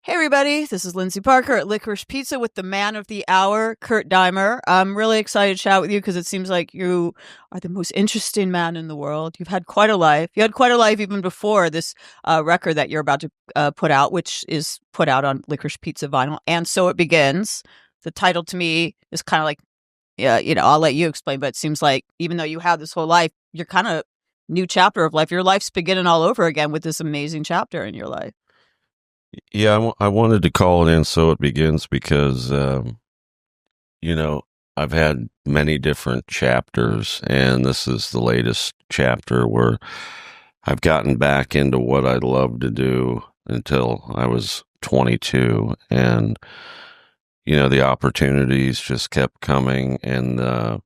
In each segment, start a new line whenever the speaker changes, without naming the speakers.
Hey everybody, this is Lyndsey Parker at Licorice Pizza with the man of the hour, Kurt Deimer. I'm really excited to chat with you because it seems like you are the most interesting man in the world. You've had quite a life. You had quite a life even before this record that you're about to put out, which is put out on Licorice Pizza vinyl. And So It Begins. The title to me is kind of like, yeah, I'll let you explain, but it seems like even though you have this whole life, you're kind of new chapter of life. Your life's beginning all over again with this amazing chapter in your life.
Yeah, I wanted to call it in so it begins because, you know, I've had many different chapters, and this is the latest chapter where I've gotten back into what I loved to do until I was 22. And, the opportunities just kept coming, and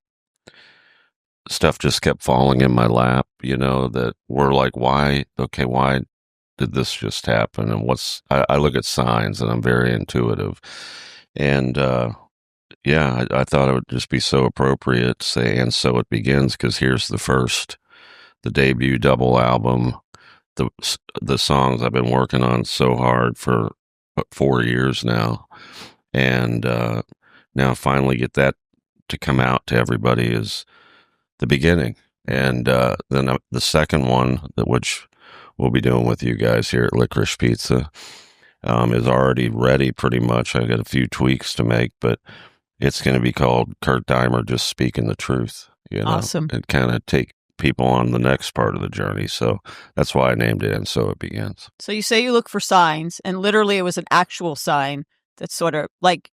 stuff just kept falling in my lap, that were like, why did this just happen? And I look at signs and I'm very intuitive. And, yeah, I thought it would just be so appropriate to say, and so it begins, because here's the debut double album, the, the songs I've been working on so hard for 4 years now. And, now finally get that to come out to everybody is the beginning. And, then the second one, which we'll be doing with you guys here at Licorice Pizza, is already ready pretty much. I got a few tweaks to make, but it's going to be called Kurt Deimer Just Speaking the Truth,
Awesome.
and kind of take people on the next part of the journey. So that's why I named it And So It Begins.
So you say you look for signs, and literally it was an actual sign that's sort of like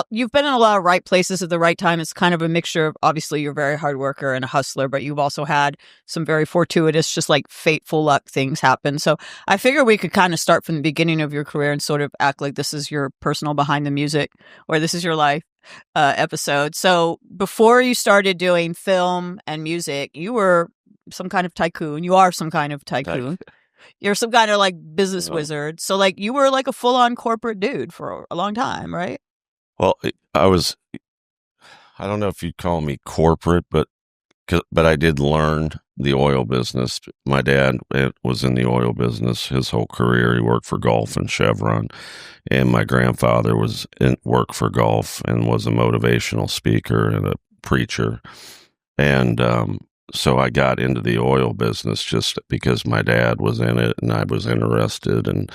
you've been in a lot of right places at the right time. It's kind of a mixture of, obviously you're a very hard worker and a hustler, but you've also had some very fortuitous, just like fateful luck things happen. So I figure we could kind of start from the beginning of your career and sort of act like this is your personal behind the music, or this is your life episode. So before you started doing film and music, you were some kind of tycoon. You are some kind of tycoon. You're some kind of like business wizard. So like you were like a full on corporate dude for a long time, right?
Well, I don't know if you'd call me corporate, but I did learn the oil business. My dad was in the oil business his whole career. He worked for Gulf and Chevron, and my grandfather worked for Gulf and was a motivational speaker and a preacher. And so I got into the oil business just because my dad was in it and I was interested, and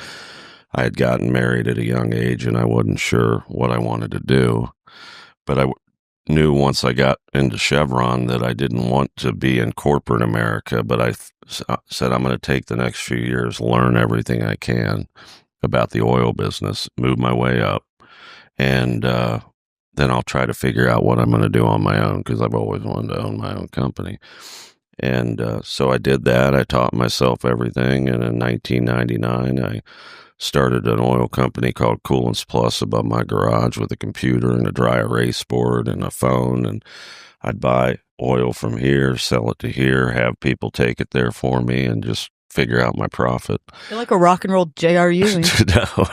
I had gotten married at a young age and I wasn't sure what I wanted to do. But I knew once I got into Chevron that I didn't want to be in corporate America, but I said I'm going to take the next few years, learn everything I can about the oil business, move my way up, and then I'll try to figure out what I'm going to do on my own, because I've always wanted to own my own company. And so I did that. I taught myself everything. And in 1999, I started an oil company called Coolants Plus above my garage with a computer and a dry erase board and a phone. And I'd buy oil from here, sell it to here, have people take it there for me, and just figure out my profit.
You're like a rock and roll J.R. Ewing.
No,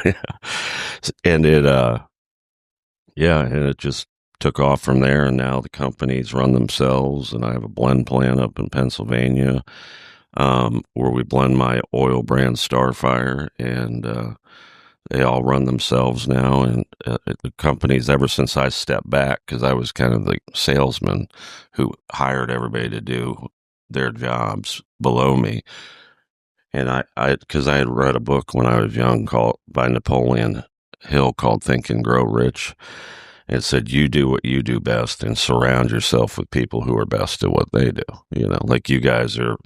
yeah. And it just took off from there, and now the companies run themselves, and I have a blend plant up in Pennsylvania, where we blend my oil brand Starfire, and they all run themselves now. And the companies, ever since I stepped back, because I was kind of the salesman who hired everybody to do their jobs below me, and because I had read a book when I was young by Napoleon Hill called Think and Grow Rich. It said, you do what you do best and surround yourself with people who are best at what they do. Like you guys are,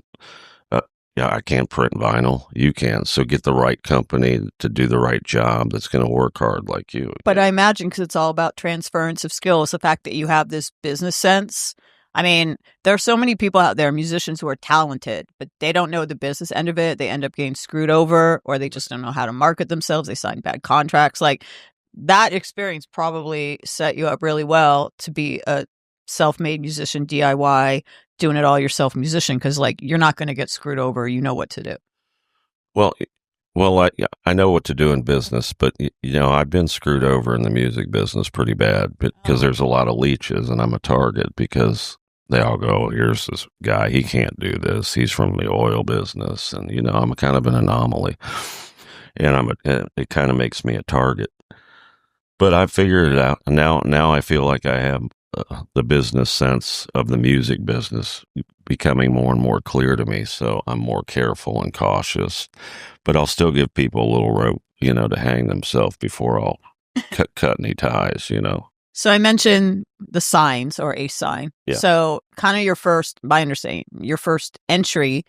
I can't print vinyl. You can. So get the right company to do the right job that's going to work hard like you.
But I imagine, because it's all about transference of skills, the fact that you have this business sense. I mean, there are so many people out there, musicians who are talented, but they don't know the business end of it. They end up getting screwed over, or they just don't know how to market themselves. They sign bad contracts. Like, that experience probably set you up really well to be a self-made musician, DIY, doing it all yourself musician, because like you're not going to get screwed over. You know what to do.
Well, I know what to do in business, but I've been screwed over in the music business pretty bad, because there's a lot of leeches, and I'm a target because they all go, here's this guy, he can't do this. He's from the oil business, and I'm kind of an anomaly. and it kind of makes me a target. But I figured it out now. Now I feel like I have the business sense of the music business becoming more and more clear to me. So I'm more careful and cautious, but I'll still give people a little rope, to hang themselves before I'll cut any ties.
So I mentioned the signs or a sign.
Yeah.
So kind of my understanding, your first entry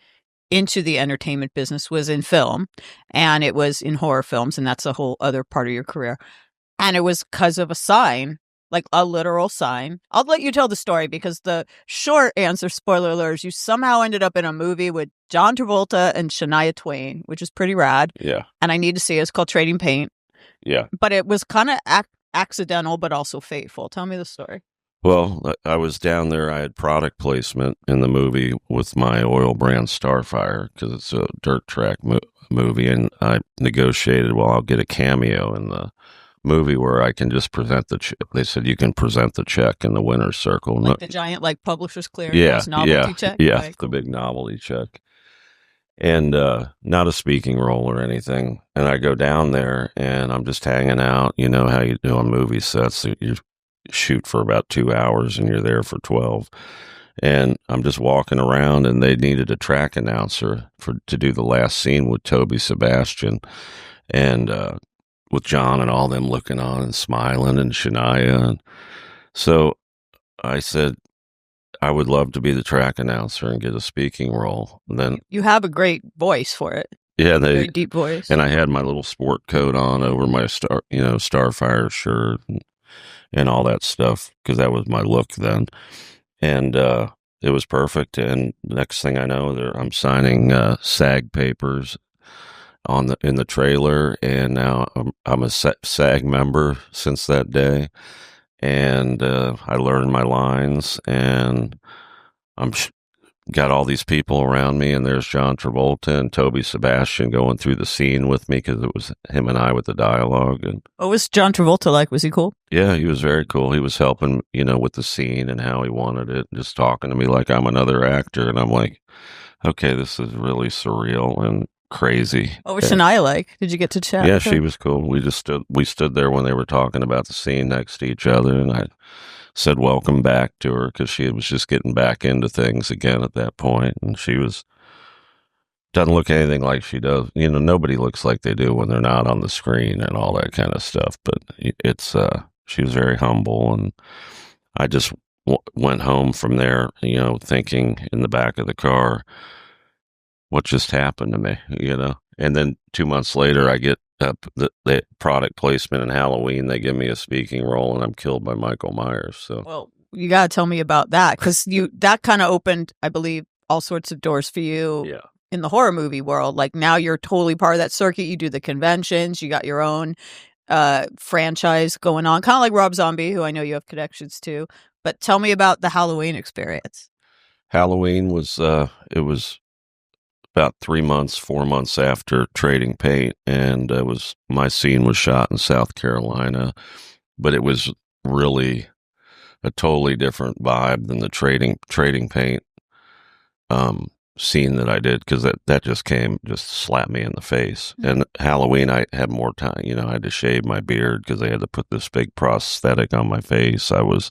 into the entertainment business was in film, and it was in horror films, and that's a whole other part of your career. And it was because of a sign, like a literal sign. I'll let you tell the story because the short answer, spoiler alert, is you somehow ended up in a movie with John Travolta and Shania Twain, which is pretty rad.
Yeah.
And I need to see it. It's called Trading Paint.
Yeah.
But it was kind of accidental, but also fateful. Tell me the story.
Well, I was down there. I had product placement in the movie with my oil brand Starfire because it's a dirt track movie. And I negotiated, well, I'll get a cameo in the movie where I can just present the check. They said you can present the check in the winner's circle.
Like the giant, Publishers Clearinghouse novelty check?
Yeah,
Right, cool.
The big novelty check. And not a speaking role or anything. And I go down there and I'm just hanging out. You know how you do on movie sets. You shoot for about 2 hours and you're there for 12. And I'm just walking around and they needed a track announcer to do the last scene with Toby Sebastian. And with John and all them looking on and smiling and Shania. And so I said, I would love to be the track announcer and get a speaking role. And then
you have a great voice for it.
Yeah,
very deep voice.
And I had my little sport coat on over my Starfire shirt and all that stuff because that was my look then. And it was perfect. And next thing I know, I'm signing SAG papers in the trailer, and now I'm a SAG member since that day, and I learned my lines, and I'm got all these people around me, and there's John Travolta and Toby Sebastian going through the scene with me because it was him and I with the dialogue. And
what was John Travolta like? Was he cool?
Yeah, he was very cool. He was helping, with the scene and how he wanted it, and just talking to me like I'm another actor, and I'm like, okay, this is really surreal and crazy.
What was Shania like? Did you get to chat?
Yeah, she was cool. We stood there when they were talking about the scene next to each other, and I said welcome back to her because she was just getting back into things again at that point, and doesn't look anything like she does. Nobody looks like they do when they're not on the screen and all that kind of stuff. But she was very humble, and I just went home from there, thinking in the back of the car, what just happened to me, And then 2 months later, I get the product placement in Halloween. They give me a speaking role, and I'm killed by Michael Myers. So,
well, you got to tell me about that because that kind of opened, I believe, all sorts of doors for you.
Yeah.
In the horror movie world. Like now you're totally part of that circuit. You do the conventions. You got your own franchise going on, kind of like Rob Zombie, who I know you have connections to. But tell me about the Halloween experience.
Halloween was it was about 4 months after Trading Paint, and my scene was shot in South Carolina, but it was really a totally different vibe than the Trading Paint scene that I did because that just slapped me in the face. Mm-hmm. And Halloween, I had more time. I had to shave my beard because they had to put this big prosthetic on my face. I was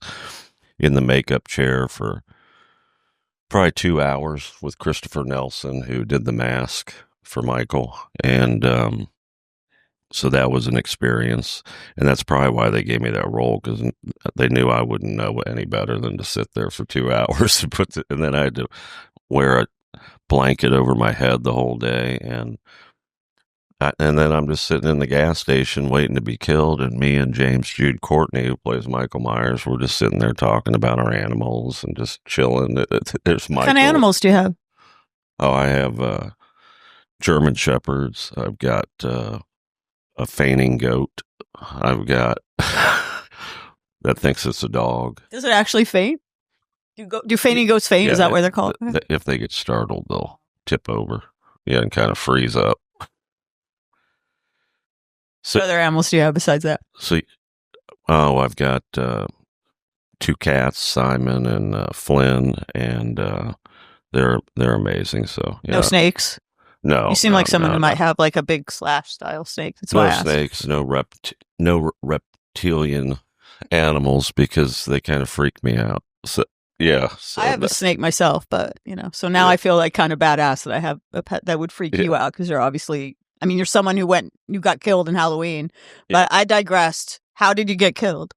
in the makeup chair for probably 2 hours with Christopher Nelson, who did the mask for Michael. And so that was an experience. And that's probably why they gave me that role, because they knew I wouldn't know any better than to sit there for 2 hours and then I had to wear a blanket over my head the whole day. And then I'm just sitting in the gas station waiting to be killed, and me and James Jude Courtney, who plays Michael Myers, we're just sitting there talking about our animals and just chilling. There's Michael.
What kind of animals do you have?
Oh, I have German Shepherds. I've got a fainting goat. I've got that thinks it's a dog.
Does it actually faint? Do fainting goats faint?
Yeah,
is that what they're called?
If they get startled, they'll tip over. Yeah, and kind of freeze up.
So, what other animals do you have besides that?
I've got 2 cats, Simon and Flynn, and they're amazing. So
yeah. No snakes? You
No,
seem like someone
no,
who
no.
might have like a big slash style snake. That's why I
No
asked.
snakes, no reptilian animals because they kind of freak me out. So yeah,
I
so
have a snake myself, but so now
yeah,
I feel like kind of badass that I have a pet that would freak
yeah,
you out because you're obviously, I mean, you're someone you got killed in Halloween,
yeah.
but I digressed. How did you get killed?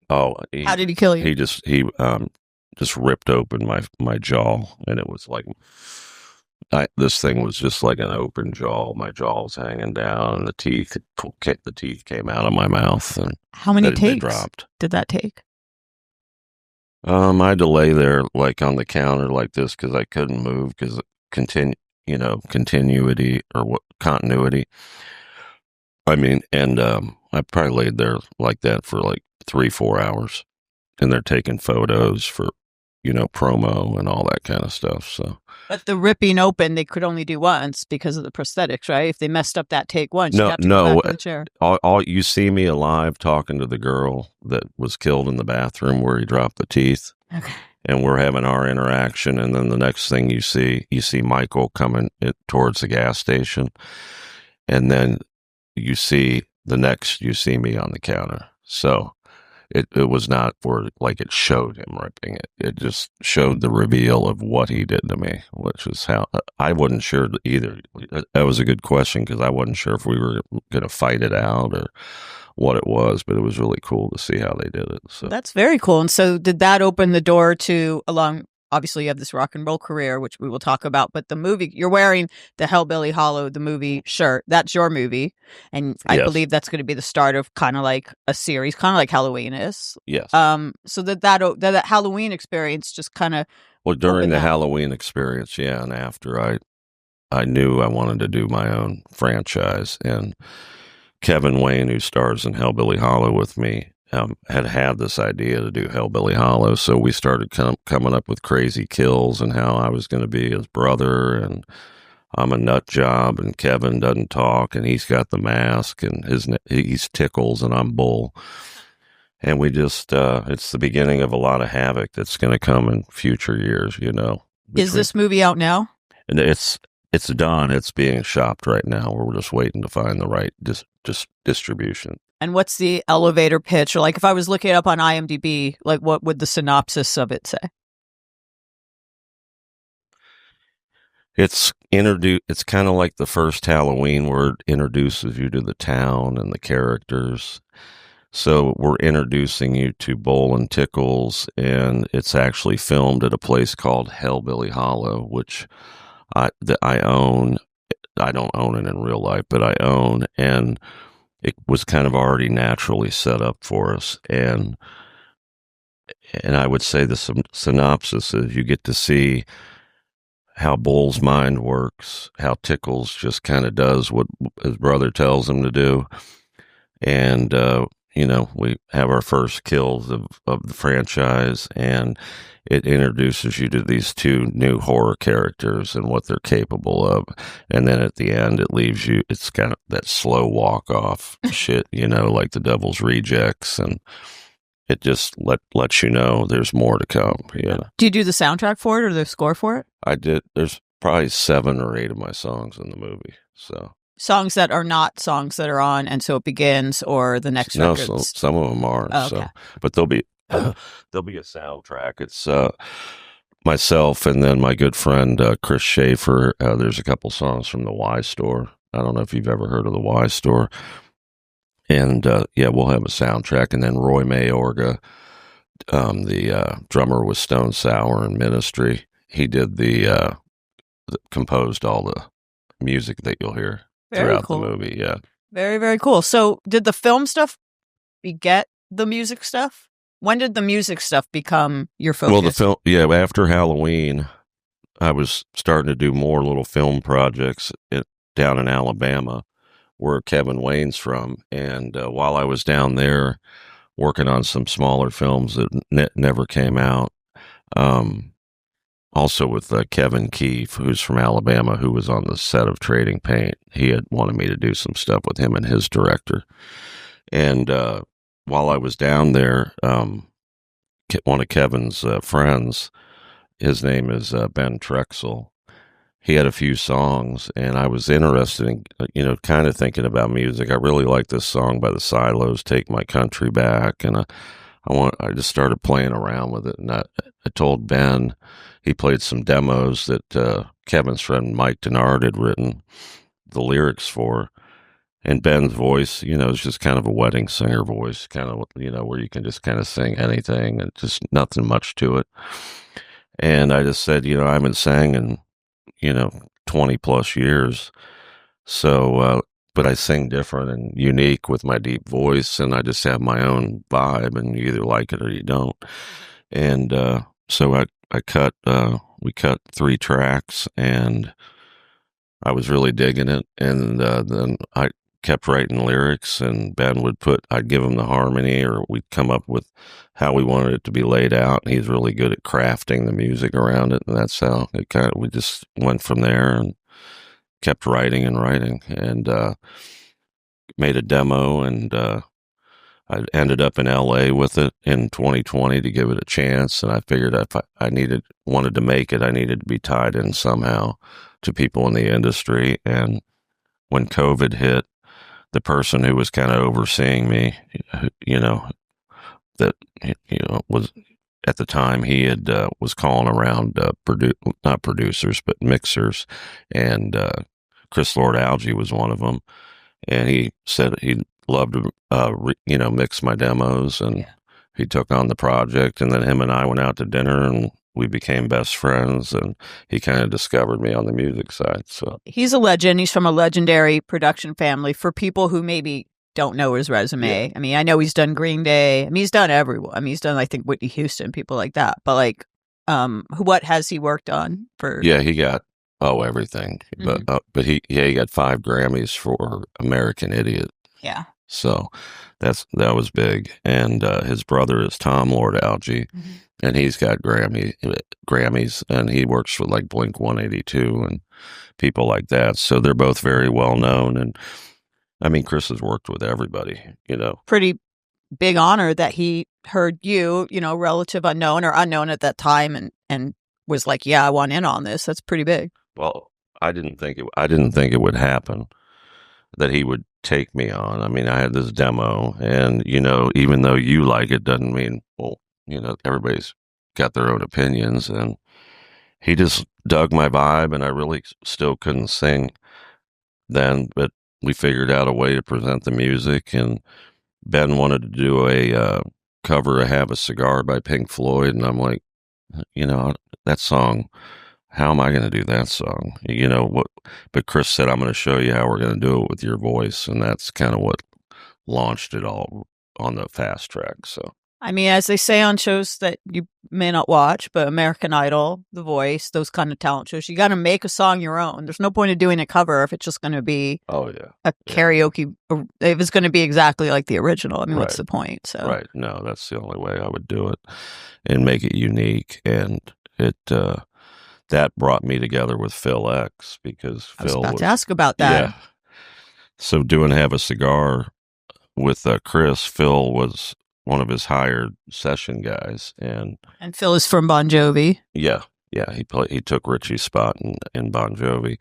Oh,
How did he kill you?
he just ripped open my jaw, and it was like this thing was just like an open jaw. My jaw was hanging down, and the teeth came out of my mouth, and
How many
they
takes
dropped.
did that take?
I had to lay there like on the counter like this because I couldn't move because continuity or what continuity. I mean, and I probably laid there like that for like 3-4 hours, and they're taking photos for promo and all that kind of stuff. So
But the ripping open, they could only do once because of the prosthetics, right? If they messed up that take once, you'd
no,
have to go back
no,
to the chair.
all you see me alive talking to the girl that was killed in the bathroom where he dropped the teeth.
Okay.
And we're having our interaction, and then the next thing you see Michael coming towards the gas station, and then you see me on the counter. So it was not for like it showed him ripping it. It just showed the reveal of what he did to me, which is how I wasn't sure either. That was a good question because I wasn't sure if we were going to fight it out or what it was, but it was really cool to see how they did it. So
That's very cool. And so did that open the door to obviously you have this rock and roll career, which we will talk about, but the movie, you're wearing the Hellbilly Hollow, the movie shirt. That's your movie. And I
yes,
believe that's going to be the start of kind of like a series, kind of like Halloween is.
yes.
So that Halloween experience just kind of
Well, during
opened
the
that.
Halloween experience, yeah, and after I knew I wanted to do my own franchise, and Kevin Wayne, who stars in Hellbilly Hollow with me, had this idea to do Hellbilly Hollow, so we started coming up with crazy kills and how I was going to be his brother, and I'm a nut job, and Kevin doesn't talk, and he's got the mask, and he's Tickles, and I'm Bull. And we just, it's the beginning of a lot of havoc that's going to come in future years,
Is
between,
this movie out now?
and it's done. It's being shopped right now. We're just waiting to find the right distribution.
And what's the elevator pitch? Or like if I was looking it up on IMDb, like what would the synopsis of it say?
It's kind of like the first Halloween where it introduces you to the town and the characters. So we're introducing you to Bull and Tickles, and it's actually filmed at a place called Hellbilly Hollow, which I own. I don't own it in real life, but I own, and it was kind of already naturally set up for us. And I would say the synopsis is you get to see how Bull's mind works, how Tickles just kind of does what his brother tells him to do, and we have our first kills of the franchise, and it introduces you to these two new horror characters and what they're capable of, and then at the end it leaves you, it's kind of that slow walk off shit, like the Devil's Rejects, and it just lets you know there's more to come.
Do you do the soundtrack for it or the score for it?
I did. There's probably 7 or 8 of my songs in the movie, so.
Songs that are not songs that are on And So It Begins or the next
No,
records.
some of them are.
Oh, okay.
So, but there'll be a soundtrack. It's myself and then my good friend Chris Schaefer. There's a couple songs from the Y Store. I don't know if you've ever heard of the Y Store. And yeah, we'll have a soundtrack. And then Roy Mayorga, the drummer with Stone Sour and Ministry. He did composed all the music that you'll hear throughout
cool.
the movie. Yeah.
Very, very cool. So did the film stuff beget the music stuff? When did the music stuff become your focus?
Well, the film, yeah, after Halloween, I was starting to do more little film projects down in Alabama, where Kevin Wayne's from. And while I was down there working on some smaller films that never came out, also with Kevin Keefe, who's from Alabama, who was on the set of Trading Paint. He had wanted me to do some stuff with him and his director. And while I was down there, one of Kevin's friends, his name is Ben Trexel. he had a few songs, and I was interested in, kind of thinking about music. I really like this song by the Silos, "Take My Country Back," and I just started playing around with it, and I told Ben. He played some demos that Kevin's friend Mike Denard had written the lyrics for. And Ben's voice, is just kind of a wedding singer voice, kind of, where you can just kind of sing anything and just nothing much to it. And I just said, I haven't sang in, 20 plus years. So, but I sing different and unique with my deep voice, and I just have my own vibe, and you either like it or you don't. And so we cut 3 tracks, and I was really digging it. And then I kept writing lyrics, and Ben I'd give him the harmony, or we'd come up with how we wanted it to be laid out. And he's really good at crafting the music around it. And that's how we just went from there and kept writing and writing, and made a demo. And I ended up in LA with it in 2020 to give it a chance. And I figured if I wanted to make it, I needed to be tied in somehow to people in the industry. And when COVID hit, the person who was kind of overseeing me, that, was at the time, he had, was calling around, not producers, but mixers. And, Chris Lord Alge was one of them. And he said he'd love to, mix my demos, and he took on the project. And then him and I went out to dinner, and we became best friends, and he kind of discovered me on the music side. So
he's a legend. He's from a legendary production family. For people who maybe don't know his resume, I mean, I know he's done Green Day. I mean, he's done everyone. I mean, he's done, I think, Whitney Houston, people like that. But like, what has he worked on for?
Yeah, he got everything.
Mm-hmm.
But he got 5 Grammys for American Idiot.
Yeah.
So that was big. And his brother is Tom Lord Alge. Mm-hmm. And he's got Grammys, and he works for like Blink 182 and people like that. So they're both very well known. And I mean, Chris has worked with everybody,
Pretty big honor that he heard you, relative unknown or unknown at that time, and was like, yeah, I want in on this. That's pretty big.
Well, I didn't think it would happen, that he would take me on. I mean, I had this demo, and, even though you like it, doesn't mean, well, everybody's got their own opinions. And he just dug my vibe, and I really still couldn't sing then, but we figured out a way to present the music. And Ben wanted to do a cover of "Have a Cigar" by Pink Floyd, and I'm like, that song, how am I going to do that song? What? But Chris said, I'm going to show you how we're going to do it with your voice, and that's kind of what launched it all on the fast track. So,
I mean, as they say on shows that you may not watch, but American Idol, The Voice, those kind of talent shows, you got to make a song your own. There's no point of doing a cover if it's just going to be a karaoke, if it's going to be exactly like the original. I mean, what's the point? So
right. No, that's the only way I would do it and make it unique. And it that brought me together with Phil X, because Phil
was about to ask about that.
Yeah. So doing "Have a Cigar" with Chris, Phil was one of his hired session guys, and
Phil is from Bon Jovi.
Yeah, he took Richie's spot in Bon Jovi.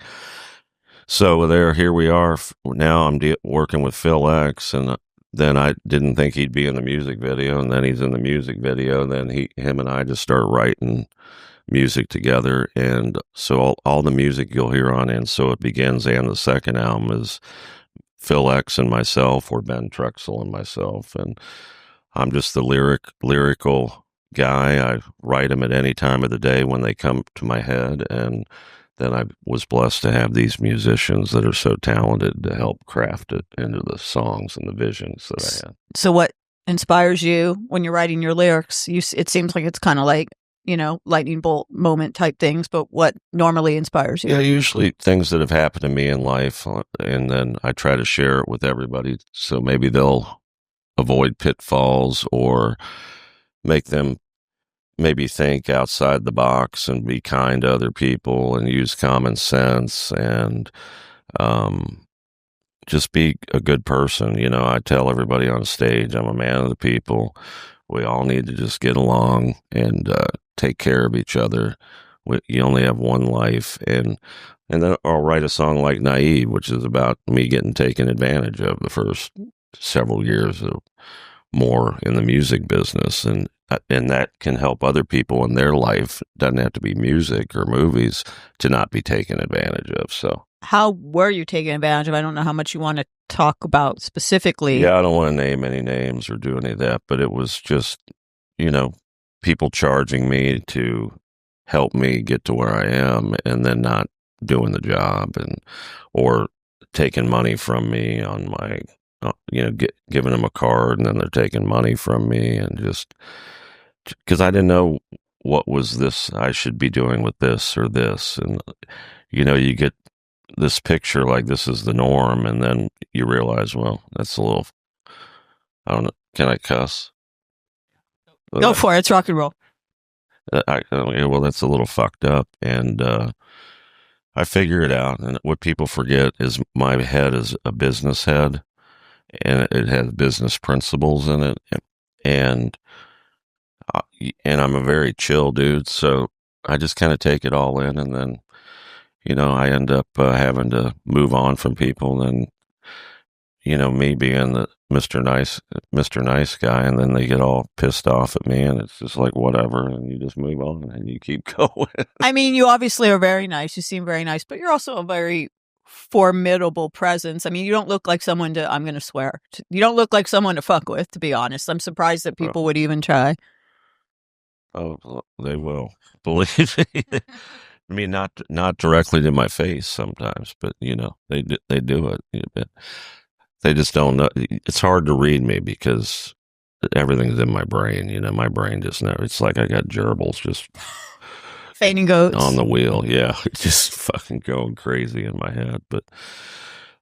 So here we are now. I'm working with Phil X, and then I didn't think he'd be in the music video, and then he's in the music video. And then him and I just start writing music together, and so all the music you'll hear on "And So It Begins" and the second album is Phil X and myself, or Ben Trexel and myself, and I'm just the lyrical guy. I write them at any time of the day when they come to my head. And then I was blessed to have these musicians that are so talented to help craft it into the songs and the visions that I had.
So what inspires you when you're writing your lyrics? It seems like it's kind of like, lightning bolt moment type things, but what normally inspires you?
Yeah, usually things that have happened to me in life, and then I try to share it with everybody, so maybe they'll avoid pitfalls, or make them maybe think outside the box and be kind to other people and use common sense, and just be a good person. I tell everybody on stage, I'm a man of the people. We all need to just get along and take care of each other. You only have one life, and then I'll write a song like "Naive," which is about me getting taken advantage of the first several years or more in the music business, and that can help other people in their life. Doesn't have to be music or movies to not be taken advantage of. So,
How were you taken advantage of? I don't know how much you want to talk about specifically.
yeah, I don't want to name any names or do any of that, but it was just, you know, people charging me to help me get to where I am and then not doing the job, or taking money from me on my, giving them a card and then they're taking money from me, and just because I didn't know what was this I should be doing with this or this. And, you get this picture like this is the norm, and then you realize, well, that's a little, I don't know, can I cuss?
Go for it. It's rock and roll.
Well, that's a little fucked up. And I figure it out. And what people forget is my head is a business head, and it has business principles in it. And, and I'm a very chill dude. So I just kind of take it all in. And then, I end up having to move on from people. And, me being the Mr. Nice guy, and then they get all pissed off at me, and it's just like, whatever. And you just move on and you keep going.
I mean, you obviously are very nice. You seem very nice, but you're also a very formidable presence. I mean, you don't look like someone I'm going to swear. You don't look like someone to fuck with, to be honest. I'm surprised that people would even try.
Oh, they will. Believe me. I mean, not directly to my face sometimes, but they do it. They just don't know. It's hard to read me because everything's in my brain. My brain just never. It's like I got gerbils just
fainting goats
on the wheel. Yeah, just fucking going crazy in my head. But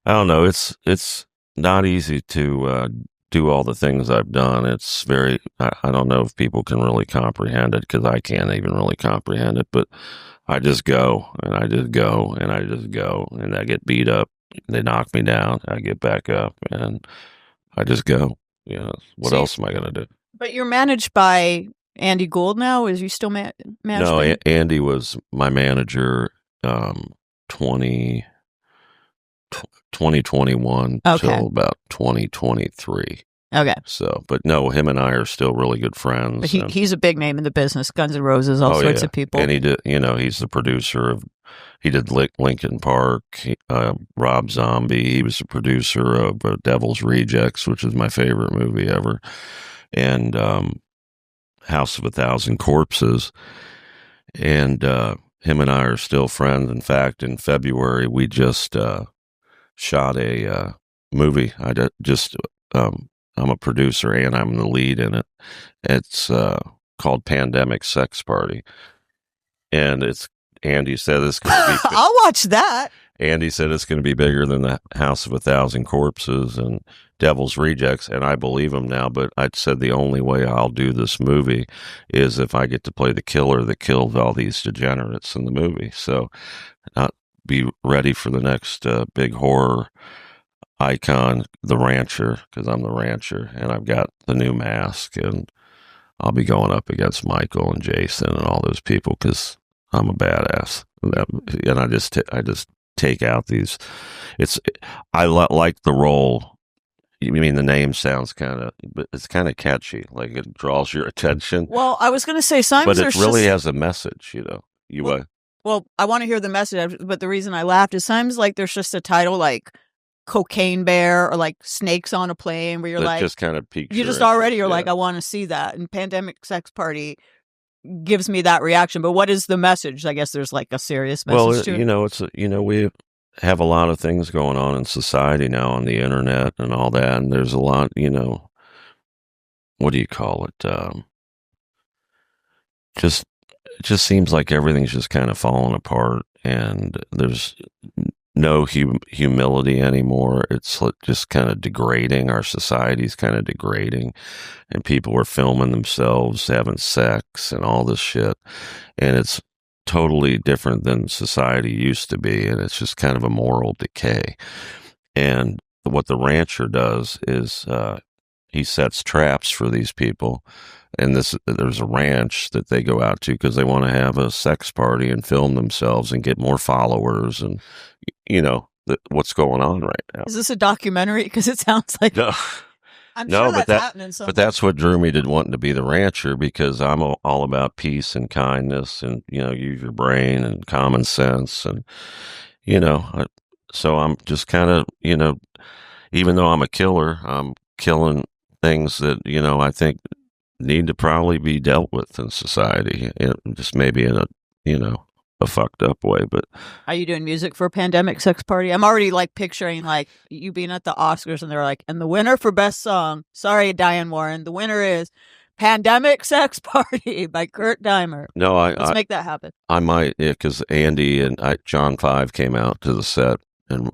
I don't know. It's not easy to do all the things I've done. It's very. I don't know if people can really comprehend it, because I can't even really comprehend it. But I just go and I just go and I just go, and I get beat up. They knock me down. I get back up and I just go. What else am I going to do?
But you're managed by Andy Gould now? Is you still managed?
No, Andy was my manager 20, 2021 till about 2023.
Okay.
So, but no, him and I are still really good friends.
But he's a big name in the business. Guns N' Roses, all sorts of people.
And he did, he's the producer of, he did Linkin Park, Rob Zombie. He was the producer of Devil's Rejects, which is my favorite movie ever, and House of a Thousand Corpses. And him and I are still friends. In fact, in February, we just shot a movie. I'm a producer and I'm the lead in it. It's called Pandemic Sex Party. And Andy said it's going to be...
I'll watch that.
Andy said it's going to be bigger than the House of a Thousand Corpses and Devil's Rejects. And I believe him now, but I said the only way I'll do this movie is if I get to play the killer that killed all these degenerates in the movie. So I'll be ready for the next big horror icon, the Rancher, because I'm the Rancher, and I've got the new mask, and I'll be going up against Michael and Jason and all those people because I'm a badass, and I just take out these. I like the role. You mean the name sounds but it's kind of catchy, like it draws your attention.
Well, I was going to say sometimes,
but it really has a message,
Well, I want to hear the message, but the reason I laughed is sometimes like there's just a title like Cocaine Bear or like Snakes on a Plane, where you're
that
like,
just kind of piques
you just already are like, I want to see that. And Pandemic Sex Party gives me that reaction. But what is the message? I guess there's like a serious message to it.
We have a lot of things going on in society now on the internet and all that, and there's a lot, what do you call it? It just seems like everything's just kind of falling apart, and there's no humility anymore. It's just kind of degrading. Our society's kind of degrading, and people are filming themselves having sex and all this shit, and it's totally different than society used to be, and it's just kind of a moral decay. And what the Rancher does is he sets traps for these people. And there's a ranch that they go out to because they want to have a sex party and film themselves and get more followers and what's going on right now.
Is this a documentary? Because it sounds like
No,
I'm
no,
sure that's happening somewhere.
but that's what drew me to wanting to be the rancher, because I'm all about peace and kindness and use your brain and common sense and you know I, so I'm just kind of even though I'm a killer, I'm killing things that I think need to probably be dealt with in society, and just maybe in a fucked up way. But
are you doing music for a pandemic sex party? I'm already like picturing like you being at the Oscars and they're like, and the winner for best song, sorry Diane Warren, the winner is Pandemic Sex Party by Kurt Deimer.
No,
let's make that happen.
I might, because Andy and John 5 came out to the set and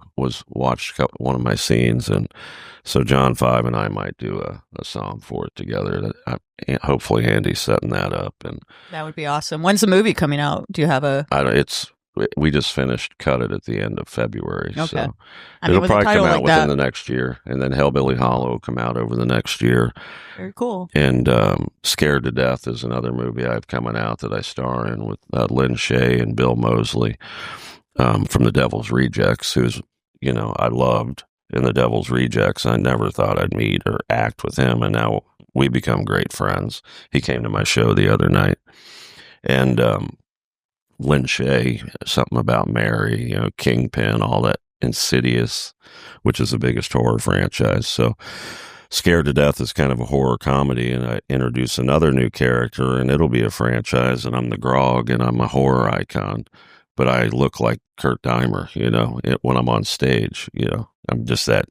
watched one of my scenes, and so John 5 and I might do a song for it together. Hopefully Andy's setting that up, and
that would be awesome. When's the movie coming out? Do you have a?
We just finished cut it at the end of February,
okay.
So it'll probably come out within the next year, and then Hellbilly Hollow will come out over the next year.
Very cool.
And Scared to Death is another movie I have coming out that I star in with Lyndsey and Bill Moseley from The Devil's Rejects, who's I loved in The Devil's Rejects. I never thought I'd meet or act with him, and now we become great friends. He came to my show the other night, and Lyndsey, something about Mary, Kingpin, all that, Insidious, which is the biggest horror franchise. So Scared to Death is kind of a horror comedy, and I introduce another new character, and it'll be a franchise, and I'm the Grog, and I'm a horror icon, but I look like Kurt Deimer, when I'm on stage, I'm just that.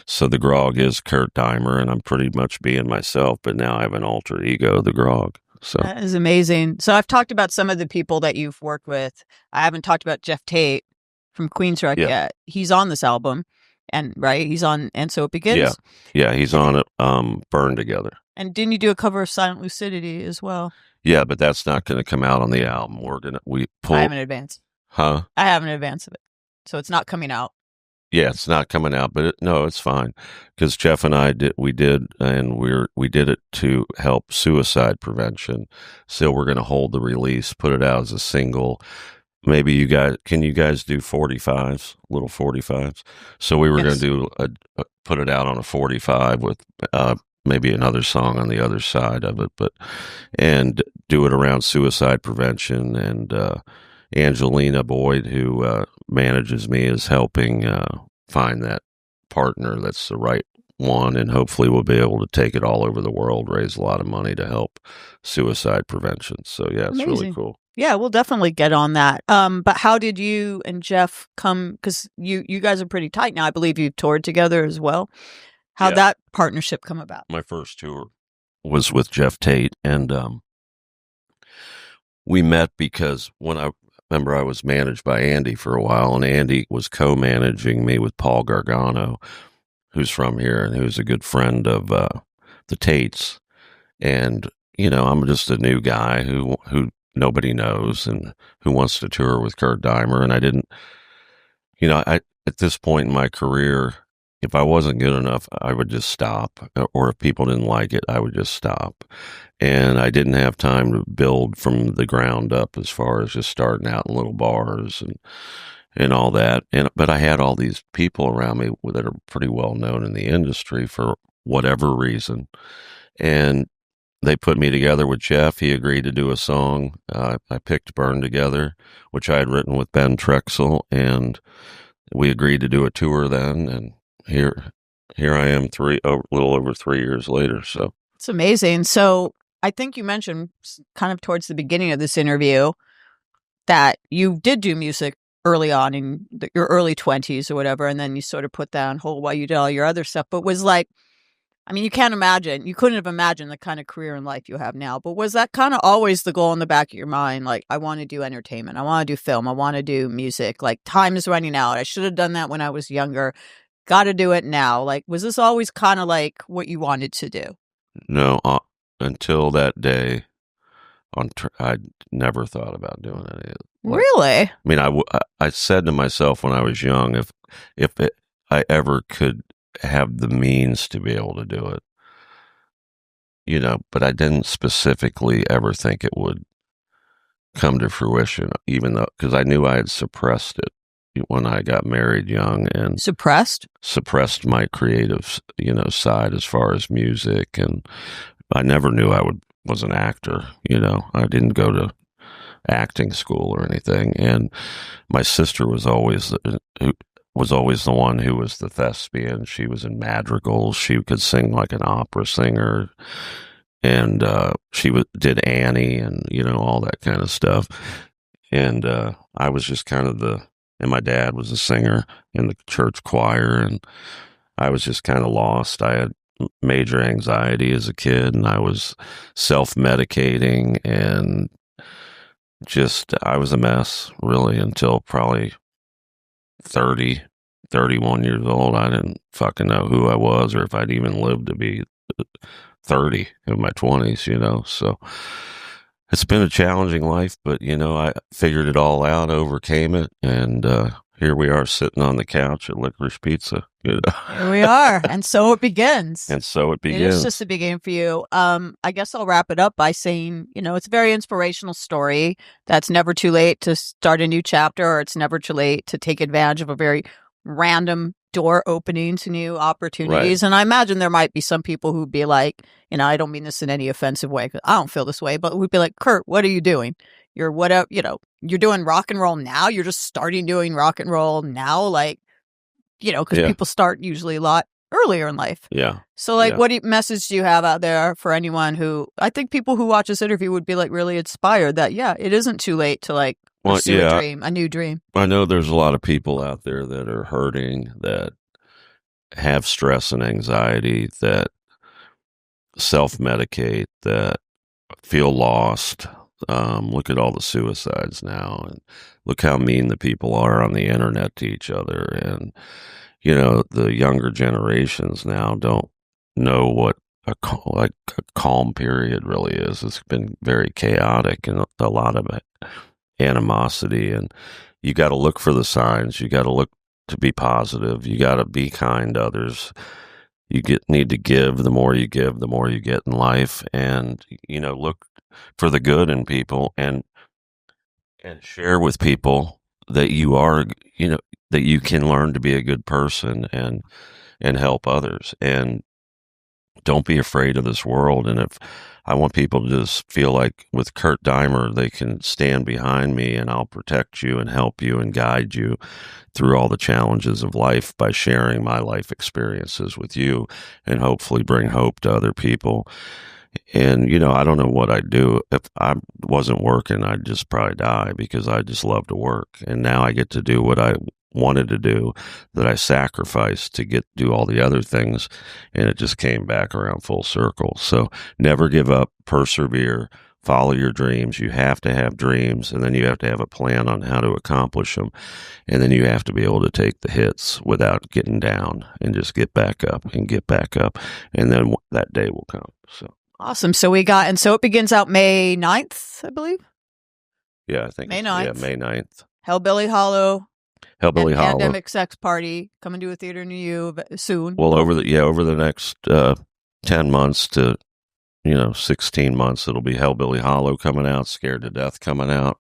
So the Grog is Kurt Deimer, and I'm pretty much being myself, but now I have an alter ego, the Grog. So
that is amazing. So I've talked about some of the people that you've worked with. I haven't talked about Jeff Tate from Queensrÿche yet. He's on this album, and right, he's on, and so it begins.
Yeah, he's on it. Burn Together.
And didn't you do a cover of Silent Lucidity as well?
Yeah, but that's not going to come out on the album.
I have an advance.
Huh?
I have an advance of it, so it's not coming out.
Yeah, it's not coming out, but it's fine, because Jeff and I did it to help suicide prevention. So we're going to hold the release, put it out as a single. Maybe you guys do 45s, little 45s. So we were going to do put it out on a 45 with maybe another song on the other side of it, and do it around suicide prevention. And Angelina Boyd, who manages me, is helping find that partner that's the right one, and hopefully we'll be able to take it all over the world, raise a lot of money to help suicide prevention. So yeah, it's really cool.
Yeah, we'll definitely get on that. But how did you and Jeff come? Because you guys are pretty tight now. I believe you've toured together as well. How'd that partnership come about?
My first tour was with Jeff Tate, and we met because I was managed by Andy for a while, and Andy was co-managing me with Paul Gargano, who's from here and who's a good friend of the Tates. And I'm just a new guy who nobody knows and who wants to tour with Kurt Deimer. And I didn't, at this point in my career, if I wasn't good enough, I would just stop. Or if people didn't like it, I would just stop. And I didn't have time to build from the ground up as far as just starting out in little bars and all that. But I had all these people around me that are pretty well known in the industry for whatever reason. And they put me together with Jeff. He agreed to do a song. I picked Burn Together, which I had written with Ben Trexel, and we agreed to do a tour then. And here I am, a little over 3 years later. So
it's amazing. So I think you mentioned kind of towards the beginning of this interview that you did do music early on in your early 20s or whatever, and then you sort of put that on hold while you did all your other stuff. But was like, I mean, you couldn't have imagined the kind of career and life you have now. But was that kind of always the goal in the back of your mind? Like, I want to do entertainment. I want to do film. I want to do music. Like, time is running out. I should have done that when I was younger. Got to do it now. Like, was this always kind of like what you wanted to do?
No, until that day, I never thought about doing any of it.
Really?
I mean, I said to myself when I was young, if I ever could have the means to be able to do it, but I didn't specifically ever think it would come to fruition, even though, because I knew I had suppressed it when I got married young and
Suppressed?
suppressed my creative, side as far as music. And I never knew was an actor. I didn't go to acting school or anything. And my sister was always the one who was the thespian. She was in madrigals. She could sing like an opera singer, and did Annie and all that kind of stuff. And I was just kind of and my dad was a singer in the church choir, and I was just kind of lost. I had major anxiety as a kid, and I was self-medicating, and I was a mess really until probably 30, 31 years old. I didn't fucking know who I was or if I'd even lived to be 30 in my 20s. So it's been a challenging life, but I figured it all out, overcame it, and here we are sitting on the couch at Licorice Pizza.
Here we are, and so it begins.
And so it begins.
It is just a beginning for you. I guess I'll wrap it up by saying, it's a very inspirational story. That's never too late to start a new chapter, or it's never too late to take advantage of a very random door opening to new opportunities.
Right.
And I imagine there might be some people who'd be like, I don't mean this in any offensive way, 'cause I don't feel this way, but would be like, Kurt, what are you doing? You're whatever, you're doing rock and roll now. You're just starting doing rock and roll now. Like, because people start usually a lot earlier in life.
Yeah.
So what message do you have out there for anyone who, I think people who watch this interview would be like really inspired that, it isn't too late to pursue a dream, a new dream.
I know there's a lot of people out there that are hurting, that have stress and anxiety, that self-medicate, that feel lost. Look at all the suicides now, and look how mean the people are on the internet to each other. And, the younger generations now don't know what a calm period really is. It's been very chaotic and a lot of animosity, and you got to look for the signs. You got to look to be positive. You got to be kind to others. Need to give. The more you give, the more you get in life. And, look for the good in people, and share with people that you are, that you can learn to be a good person and help others. And don't be afraid of this world. And if I want people to just feel like with Kurt Deimer, they can stand behind me, and I'll protect you and help you and guide you through all the challenges of life by sharing my life experiences with you, and hopefully bring hope to other people. And, I don't know what I'd do. If I wasn't working, I'd just probably die, because I just love to work. And now I get to do what I wanted to do, that I sacrificed to do all the other things. And it just came back around full circle. So never give up, persevere, follow your dreams. You have to have dreams, and then you have to have a plan on how to accomplish them. And then you have to be able to take the hits without getting down, and just get back up and get back up. And then that day will come. So.
Awesome. So and so it begins out May 9th, I believe.
Yeah, I think
May 9th.
Yeah, May 9th.
Hellbilly Hollow.
Hellbilly Hollow.
Pandemic Sex Party coming to a theater near you soon.
Well, over the next 10 months to 16 months, it'll be Hellbilly Hollow coming out, Scared to Death coming out.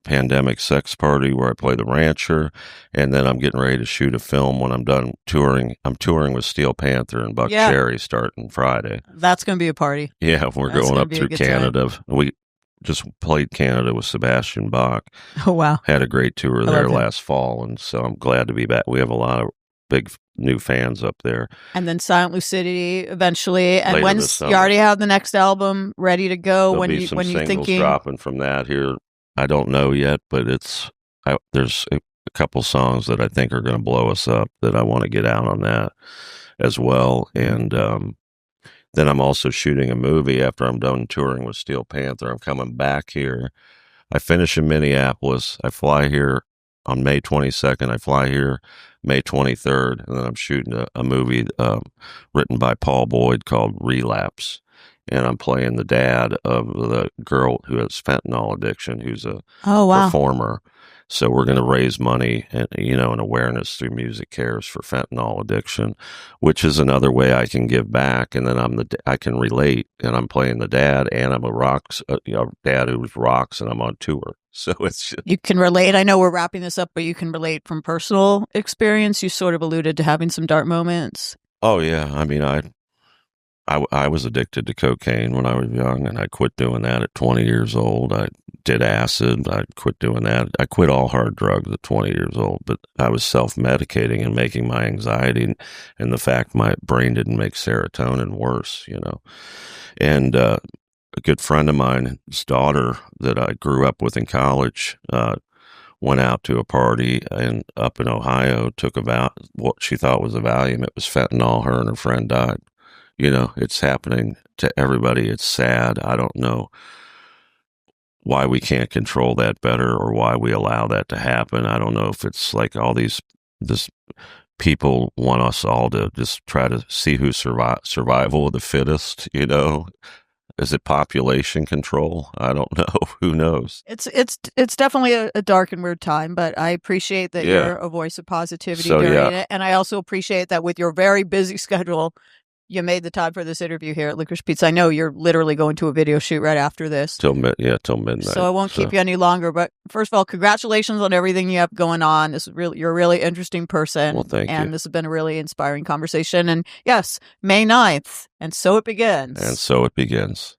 Pandemic Sex Party, where I play the rancher, and then I'm getting ready to shoot a film when I'm done touring. I'm touring with Steel Panther and Buck Cherry starting Friday.
That's going to be a party.
Yeah, we're going up through Canada. We just played Canada with Sebastian Bach.
Oh, wow.
Had a great tour there last fall, and so I'm glad to be back. We have a lot of big new fans up there.
And then Silent Lucidity eventually. And
later
when
this summer.
You already have the next album ready to go?
There'll
when
be
you
some
when you
singles
thinking
dropping from that here. I don't know yet, but there's a couple songs that I think are going to blow us up that I want to get out on that as well. And then I'm also shooting a movie after I'm done touring with Steel Panther. I'm coming back here. I finish in Minneapolis. I fly here on May 22nd. I fly here May 23rd, and then I'm shooting a movie written by Paul Boyd called Relapse. and I'm playing the dad of the girl who has fentanyl addiction, who's a
Oh, wow.
performer. So we're going to raise money and and awareness through Music Cares for fentanyl addiction, which is another way I can give back. And then I can relate, and I'm playing the dad, and I'm a dad who rocks, and I'm on tour. So it's just,
You can relate. I know we're wrapping this up, but you can relate from personal experience. You sort of alluded to having some dark moments.
oh yeah. I mean, I was addicted to cocaine when I was young, and I quit doing that at 20 years old. I did acid. I quit doing that. I quit all hard drugs at 20 years old, but I was self-medicating and making my anxiety and the fact my brain didn't make serotonin worse. And a good friend of mine, his daughter that I grew up with in college, went out to a party and up in Ohio, took about what she thought was a Valium. It was fentanyl. Her and her friend died. It's happening to everybody. It's sad. I don't know why we can't control that better or why we allow that to happen. I don't know if it's like this people want us all to just try to see who's survival of the fittest. Is it population control? I don't know. Who knows?
It's definitely a dark and weird time, but I appreciate that
Yeah.
you're a voice of positivity
So,
during
yeah.
it. And I also appreciate that with your very busy schedule, you made the time for this interview here at Licorice Pizza. I know you're literally going to a video shoot right after this.
Till midnight.
So I won't keep you any longer. But first of all, congratulations on everything you have going on. You're a really interesting person.
Well, thank you.
And this has been a really inspiring conversation. And yes, May 9th. And so it begins.
And so it begins.